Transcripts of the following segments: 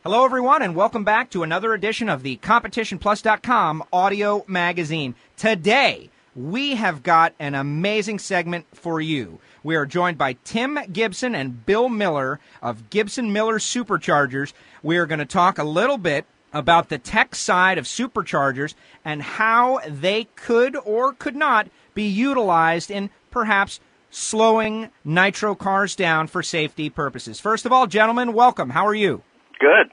Hello, everyone, and welcome back to another edition of the CompetitionPlus.com audio magazine. Today, we have got an amazing segment for you. We are joined by Tim Gibson and Bill Miller of Gibson Miller Superchargers. We are going to talk a little bit about the tech side of superchargers and how they could or could not be utilized in perhaps slowing nitro cars down for safety purposes. First of all, gentlemen, welcome. How are you? Good.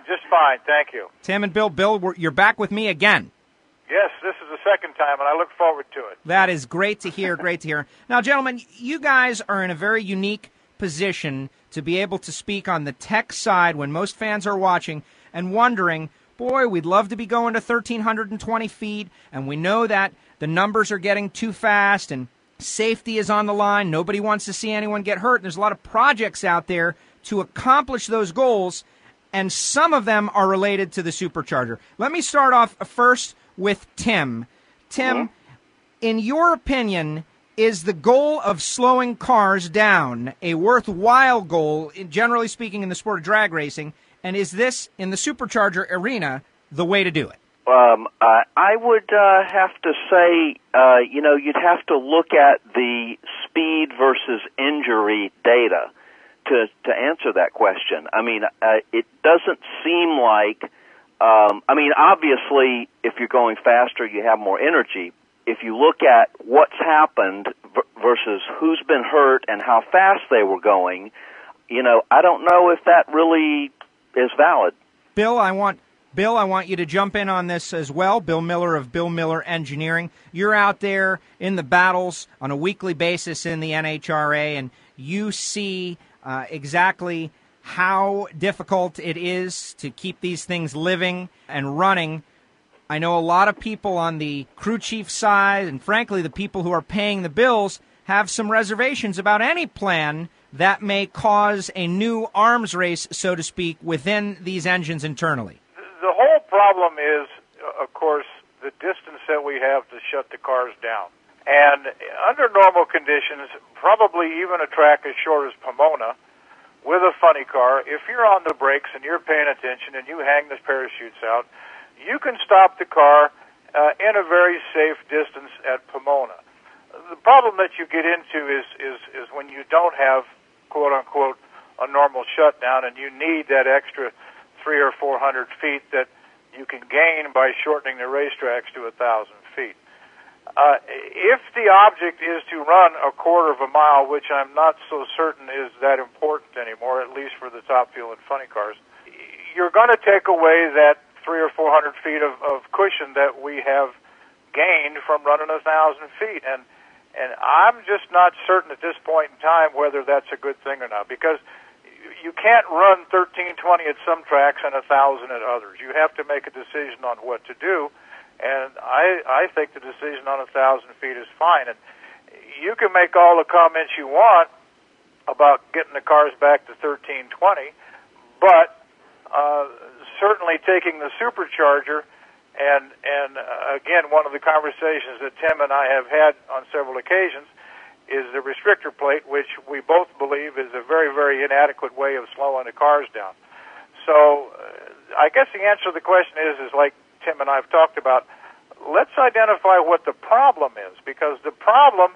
Just fine. Thank you. Tim and Bill. Bill, you're back with me again. Yes, this is the second time, and I look forward to it. That is great to hear, Now, gentlemen, you guys are in a very unique position to be able to speak on the tech side when most fans are watching and wondering, boy, we'd love to be going to 1,320 feet, and we know that the numbers are getting too fast, and safety is on the line. Nobody wants to see anyone get hurt. There's a lot of projects out there to accomplish those goals, and some of them are related to the supercharger. Let me start off first with Tim. Tim, in your opinion, is the goal of slowing cars down a worthwhile goal, generally speaking, in the sport of drag racing? And is this, in the supercharger arena, the way to do it? I would have to say, you'd have to look at the speed versus injury data to answer that question. I mean, it doesn't seem like, obviously, if you're going faster, you have more energy. If you look at what's happened versus who's been hurt and how fast they were going, I don't know if that really is valid. Bill, I want you to jump in on this as well. Bill Miller of Bill Miller Engineering. You're out there in the battles on a weekly basis in the NHRA, and you see exactly how difficult it is to keep these things living and running. I know a lot of people on the crew chief side, and frankly the people who are paying the bills, have some reservations about any plan that may cause a new arms race, so to speak, within these engines internally. The whole problem is, of course, the distance that we have to shut the cars down. And under normal conditions, probably even a track as short as Pomona, with a funny car, if you're on the brakes and you're paying attention and you hang the parachutes out, you can stop the car in a very safe distance at Pomona. The problem that you get into is when you don't have, quote-unquote, a normal shutdown and you need that extra 300 or 400 feet that you can gain by shortening the racetracks to 1,000 feet. If the object is to run a quarter of a mile, which I'm not so certain is that important anymore, at least for the top fuel and funny cars, you're going to take away that 300 or 400 feet of cushion that we have gained from running 1,000 feet. And I'm just not certain at this point in time whether that's a good thing or not, because you can't run 1320 at some tracks and 1,000 at others. You have to make a decision on what to do. And I think the decision on 1,000 feet is fine. And you can make all the comments you want about getting the cars back to 1320, but certainly taking the supercharger, and again, one of the conversations that Tim and I have had on several occasions is the restrictor plate, which we both believe is a very, very inadequate way of slowing the cars down. So I guess the answer to the question is like Tim and I have talked about, let's identify what the problem is, because the problem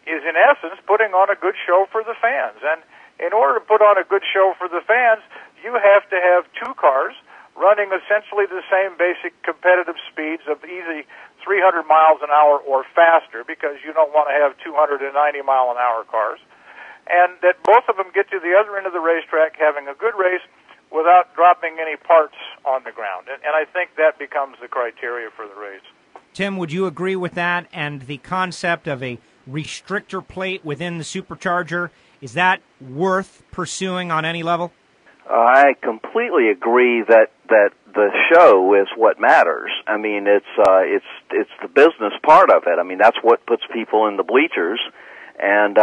is, in essence, putting on a good show for the fans. And in order to put on a good show for the fans, you have to have two cars running essentially the same basic competitive speeds of easy 300 miles an hour or faster, because you don't want to have 290-mile-an-hour cars, and that both of them get to the other end of the racetrack having a good race without dropping any parts on the ground. And I think that becomes the criteria for the race. Tim, would you agree with that? And the concept of a restrictor plate within the supercharger, is that worth pursuing on any level? I completely agree that the show is what matters. I mean, it's the business part of it. I mean, that's what puts people in the bleachers. And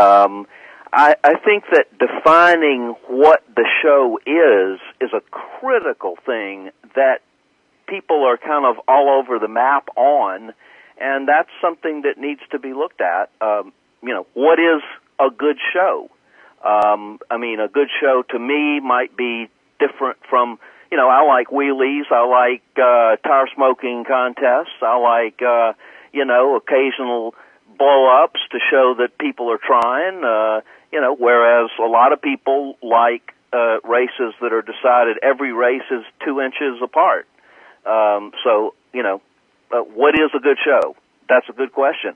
I think that defining what the show is a critical thing that people are kind of all over the map on, and that's something that needs to be looked at. What is a good show? A good show to me might be different from, you know, I like wheelies, I like tire smoking contests, I like, you know, occasional blow-ups to show that people are trying, you know, whereas a lot of people like races that are decided every race is 2 inches apart. So, you know, what is a good show? That's a good question.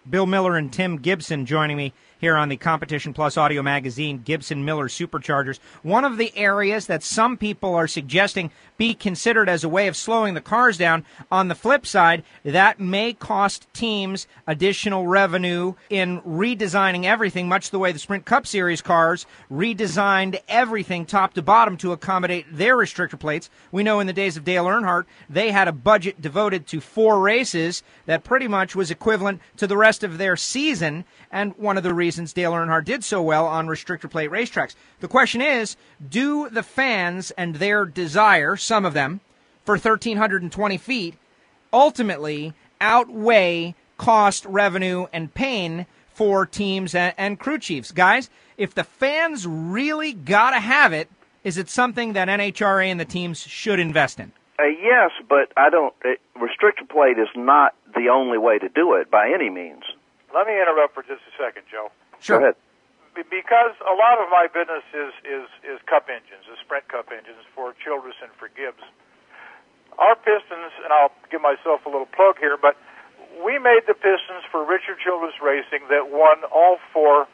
Bill Miller and Tim Gibson joining me here on the Competition Plus audio magazine, Gibson Miller Superchargers. One of the areas that some people are suggesting be considered as a way of slowing the cars down. On the flip side, that may cost teams additional revenue in redesigning everything, much the way the Sprint Cup Series cars redesigned everything top to bottom to accommodate their restrictor plates. We know in the days of Dale Earnhardt, they had a budget devoted to 4 races that pretty much was equivalent to the rest of their season, and one of the reasons Dale Earnhardt did so well on restrictor plate racetracks. The question is, do the fans and their desire, some of them, for 1,320 feet, ultimately outweigh cost, revenue, and pain for teams and crew chiefs? Guys, if the fans really gotta have it, is it something that NHRA and the teams should invest in? Yes, but I don't. Restrictor plate is not the only way to do it by any means. Let me interrupt for just a second, Joe. Sure. Go ahead. Because a lot of my business is Cup engines, the Sprint Cup engines for Childress and for Gibbs. Our pistons, and I'll give myself a little plug here, but we made the pistons for Richard Childress Racing that won all 4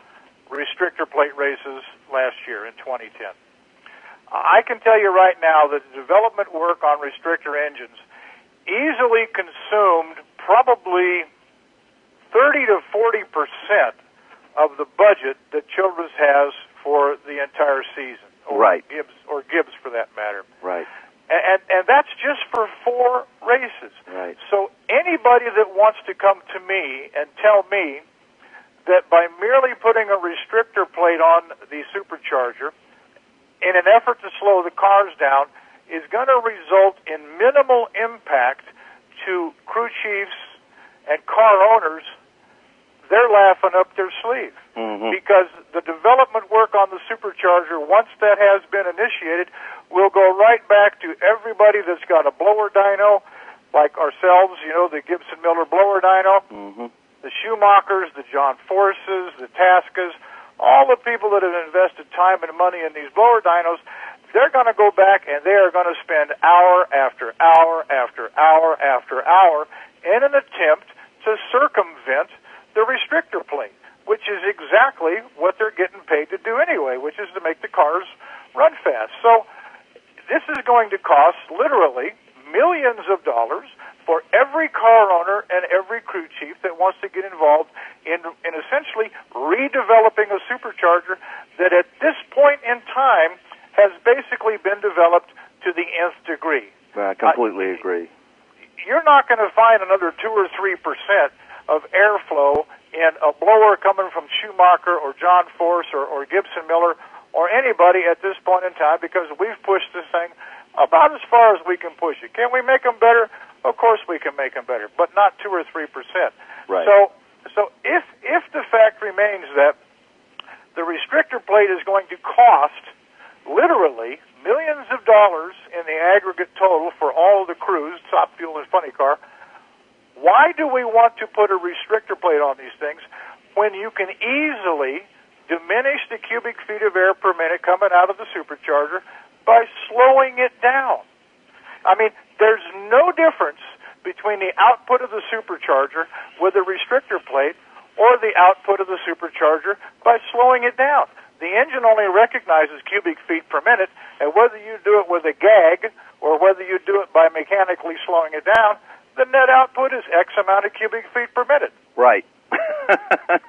restrictor plate races last year in 2010. I can tell you right now that the development work on restrictor engines easily consumed probably 30 to 40% of the budget that Childress has for the entire season, or right. Gibbs for that matter. Right. And that's just for 4 races. Right. So anybody that wants to come to me and tell me that by merely putting a restrictor plate on the supercharger in an effort to slow the cars down is going to result in minimal impact to crew chiefs and car owners, they're laughing up their sleeve. Mm-hmm. Because the development work on the supercharger, once that has been initiated, will go right back to everybody that's got a blower dyno, like ourselves, you know, the Gibson Miller blower dyno, mm-hmm. the Schumachers, the John Forces, the Tascas, all the people that have invested time and money in these blower dynos, they're going to go back and they are going to spend hour after hour after hour after hour in an attempt to circumvent the restrictor plate, which is exactly what they're getting paid to do anyway, which is to make the cars run fast. So this is going to cost literally millions of dollars for every car owner and every crew chief that wants to get involved in essentially redeveloping a supercharger that at this point in time has basically been developed to the nth degree. I completely agree. You're not going to find another 2 or 3% of airflow in a blower coming from Schumacher or John Force or Gibson Miller or anybody at this point in time, because we've pushed this thing about as far as we can push it. Can we make them better? Of course we can make them better, but not 2 or 3%. Right. So if the fact remains that the restrictor plate is going to cost literally millions of dollars in the aggregate total for all of the crews, Top Fuel and Funny Car, why do we want to put a restrictor plate on these things when you can easily diminish the cubic feet of air per minute coming out of the supercharger by slowing it down? I mean, there's no difference between the output of the supercharger with a restrictor plate or the output of the supercharger by slowing it down. The engine only recognizes cubic feet per minute, and whether you do it with a gag or whether you do it by mechanically slowing it down, the net output is X amount of cubic feet per minute. Right.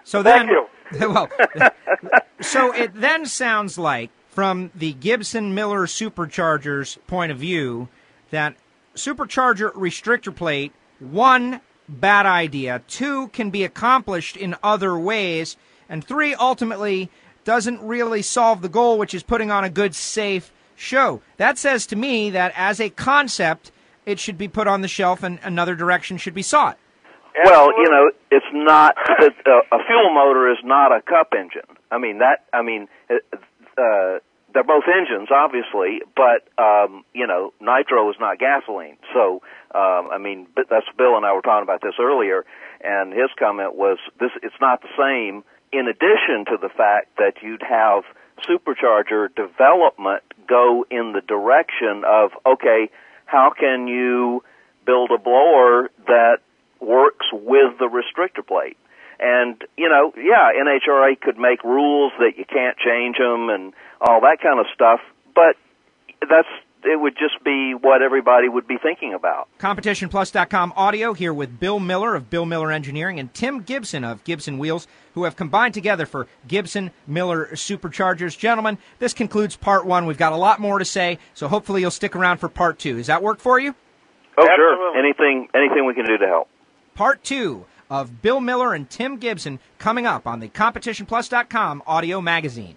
So then, Thank you. Well, so it then sounds like, from the Gibson Miller Superchargers point of view, that supercharger restrictor plate, 1, bad idea, 2, can be accomplished in other ways, and 3, ultimately doesn't really solve the goal, which is putting on a good, safe show. That says to me that as a concept, it should be put on the shelf and another direction should be sought. Well, you know, it's not a fuel motor is not a cup engine. I mean they're both engines, obviously, but you know, nitro is not gasoline. So, I mean, that's Bill and I were talking about this earlier, and his comment was this: it's not the same. In addition to the fact that you'd have supercharger development go in the direction of, okay, how can you build a blower that works with the restrictor plate? And, you know, yeah, NHRA could make rules that you can't change them and all that kind of stuff, but it would just be what everybody would be thinking about. CompetitionPlus.com audio here with Bill Miller of Bill Miller Engineering and Tim Gibson of Gibson Wheels, who have combined together for Gibson Miller Superchargers. Gentlemen, this concludes part one. We've got a lot more to say, so hopefully you'll stick around for part two. Does that work for you? Oh, Absolutely. Sure. Anything we can do to help. Part two of Bill Miller and Tim Gibson coming up on the CompetitionPlus.com audio magazine.